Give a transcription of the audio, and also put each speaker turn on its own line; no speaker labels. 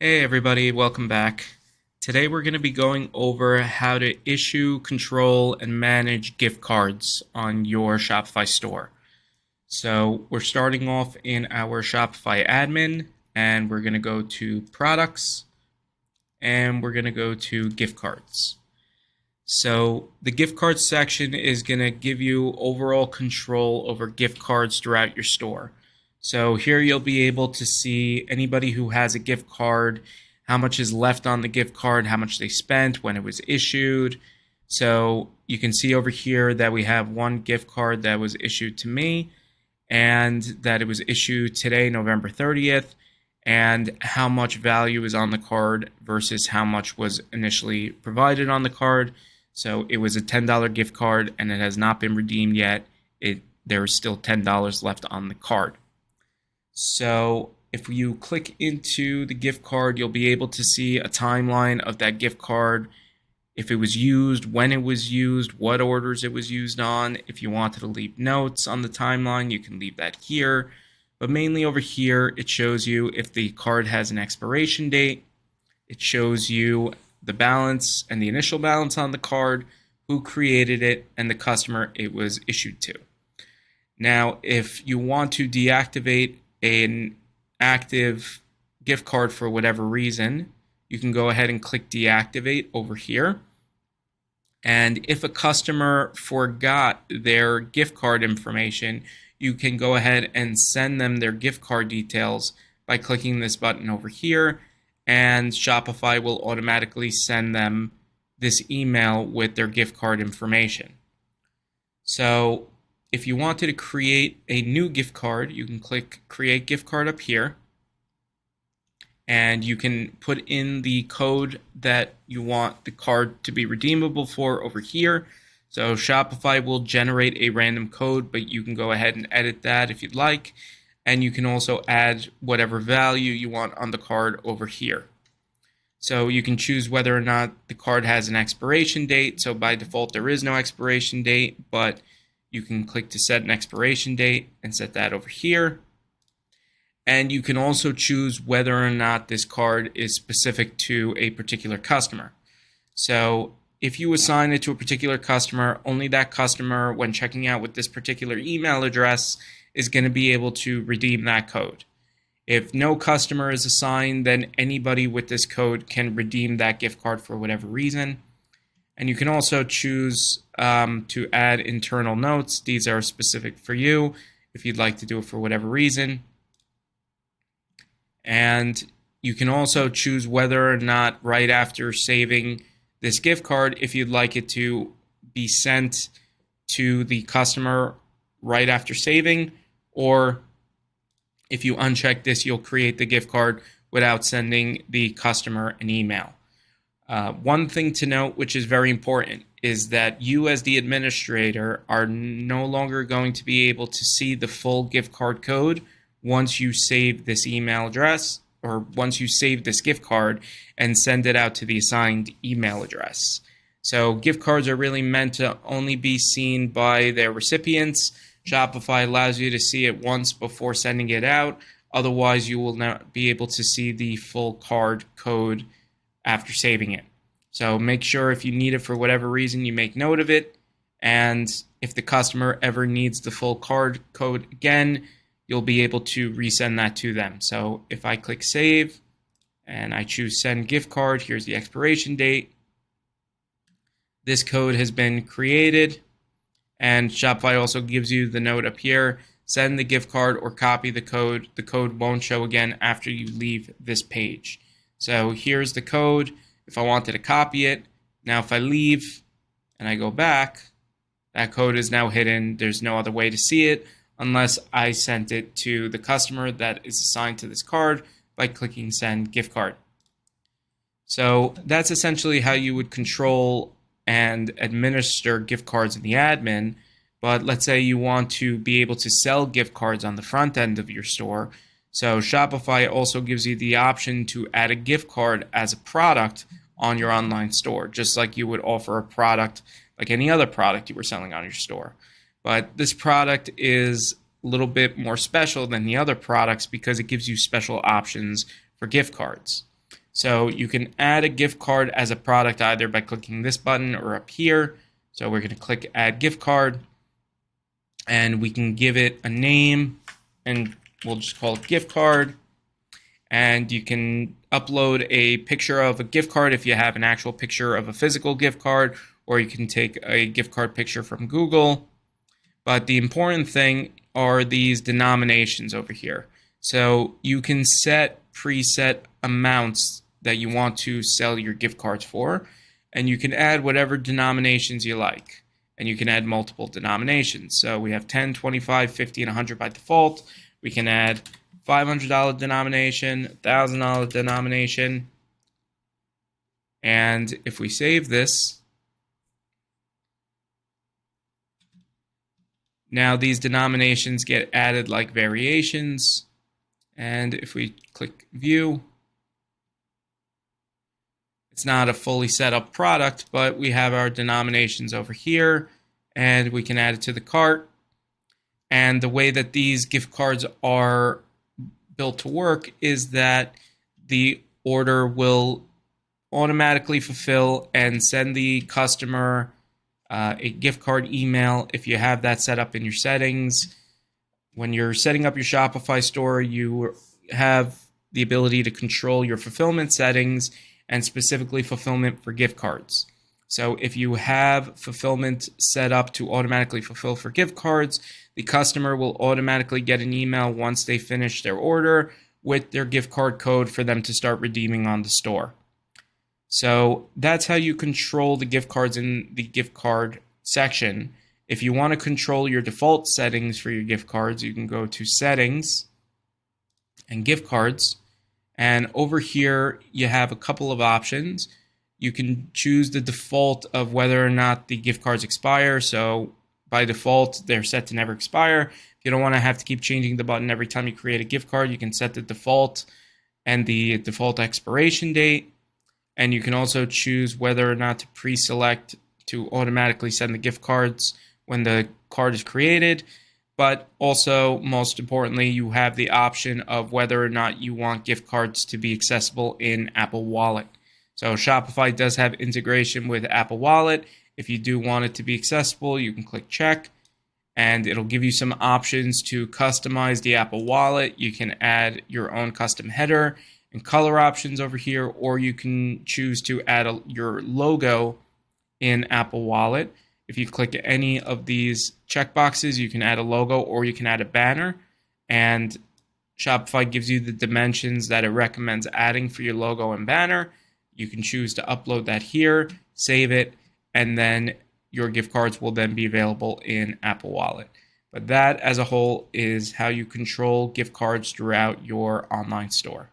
Hey everybody, welcome back. Today we're going to be going over how to issue, control, and manage gift cards on your Shopify store. So we're starting off in our Shopify admin, and we're going to go to products, and we're going to go to gift cards. So the gift cards section is going to give you overall control over gift cards throughout your store. So here you'll be able to see anybody who has a gift card, how much is left on the gift card, how much they spent, when it was issued. So you can see over here that we have one gift card that was issued to me and that it was issued today, November 30th, and how much value is on the card versus how much was initially provided on the card. So it was a $10 gift card and it has not been redeemed yet. There is still $10 left on the card. So if you click into the gift card, you'll be able to see a timeline of that gift card, if it was used, when it was used, what orders it was used on. If you wanted to leave notes on the timeline, you can leave that here. But mainly over here, it shows you if the card has an expiration date. It shows you the balance and the initial balance on the card, who created it, and the customer it was issued to. Now, if you want to deactivate an active gift card for whatever reason, you can go ahead and click deactivate over here. And if a customer forgot their gift card information, you can go ahead and send them their gift card details by clicking this button over here, and Shopify will automatically send them this email with their gift card information. So if you wanted to create a new gift card, you can click Create Gift Card up here, and you can put in the code that you want the card to be redeemable for over here. So Shopify will generate a random code, but you can go ahead and edit that if you'd like, and you can also add whatever value you want on the card over here. So you can choose whether or not the card has an expiration date. So by default, there is no expiration date, but you can click to set an expiration date and set that over here. And you can also choose whether or not this card is specific to a particular customer. So if you assign it to a particular customer, only that customer, when checking out with this particular email address, is going to be able to redeem that code. If no customer is assigned, then anybody with this code can redeem that gift card for whatever reason. And you can also choose to add internal notes. These are specific for you if you'd like to do it for whatever reason. And you can also choose whether or not right after saving this gift card, if you'd like it to be sent to the customer right after saving, or if you uncheck this, you'll create the gift card without sending the customer an email. One thing to note, which is very important, is that you as the administrator are no longer going to be able to see the full gift card code once you save this email address, or once you save this gift card and send it out to the assigned email address. So gift cards are really meant to only be seen by their recipients. Shopify allows you to see it once before sending it out. Otherwise, you will not be able to see the full card code after saving it. So make sure if you need it for whatever reason, you make note of it. And if the customer ever needs the full card code again, you'll be able to resend that to them. So if I click save and I choose send gift card, here's the expiration date. This code has been created, and Shopify also gives you the note up here, send the gift card or copy the code. The code won't show again after you leave this page. So here's the code if I wanted to copy it. Now if I leave and I go back, that code is now hidden. There's no other way to see it unless I sent it to the customer that is assigned to this card by clicking send gift card. So that's essentially how you would control and administer gift cards in the admin. But let's say you want to be able to sell gift cards on the front end of your store. So Shopify also gives you the option to add a gift card as a product on your online store, just like you would offer a product like any other product you were selling on your store. But this product is a little bit more special than the other products because it gives you special options for gift cards. So you can add a gift card as a product either by clicking this button or up here. So we're going to click Add Gift Card, and we can give it a name, and we'll just call it Gift Card. And you can upload a picture of a gift card if you have an actual picture of a physical gift card, or you can take a gift card picture from Google. But the important thing are these denominations over here. So you can set preset amounts that you want to sell your gift cards for, and you can add whatever denominations you like. And you can add multiple denominations. So we have 10, 25, 50, and 100 by default. We can add $500 denomination, $1,000 denomination. And if we save this, now these denominations get added like variations. And if we click View, it's not a fully set up product, but we have our denominations over here, and we can add it to the cart. And the way that these gift cards are built to work is that the order will automatically fulfill and send the customer a gift card email if you have that set up in your settings. When you're setting up your Shopify store, you have the ability to control your fulfillment settings, and specifically fulfillment for gift cards. So if you have fulfillment set up to automatically fulfill for gift cards, the customer will automatically get an email once they finish their order with their gift card code for them to start redeeming on the store. So that's how you control the gift cards in the gift card section. If you want to control your default settings for your gift cards, you can go to Settings and Gift Cards. And over here, you have a couple of options. You can choose the default of whether or not the gift cards expire. So by default, they're set to never expire. If you don't want to have to keep changing the button every time you create a gift card, you can set the default and the default expiration date. And you can also choose whether or not to pre-select to automatically send the gift cards when the card is created. But also, most importantly, you have the option of whether or not you want gift cards to be accessible in Apple Wallet. So Shopify does have integration with Apple Wallet. If you do want it to be accessible, you can click check, and it'll give you some options to customize the Apple Wallet. You can add your own custom header and color options over here, or you can choose to add your logo in Apple Wallet. If you click any of these checkboxes, you can add a logo or you can add a banner, and Shopify gives you the dimensions that it recommends adding for your logo and banner. You can choose to upload that here, save it, and then your gift cards will then be available in Apple Wallet. But that as a whole is how you control gift cards throughout your online store.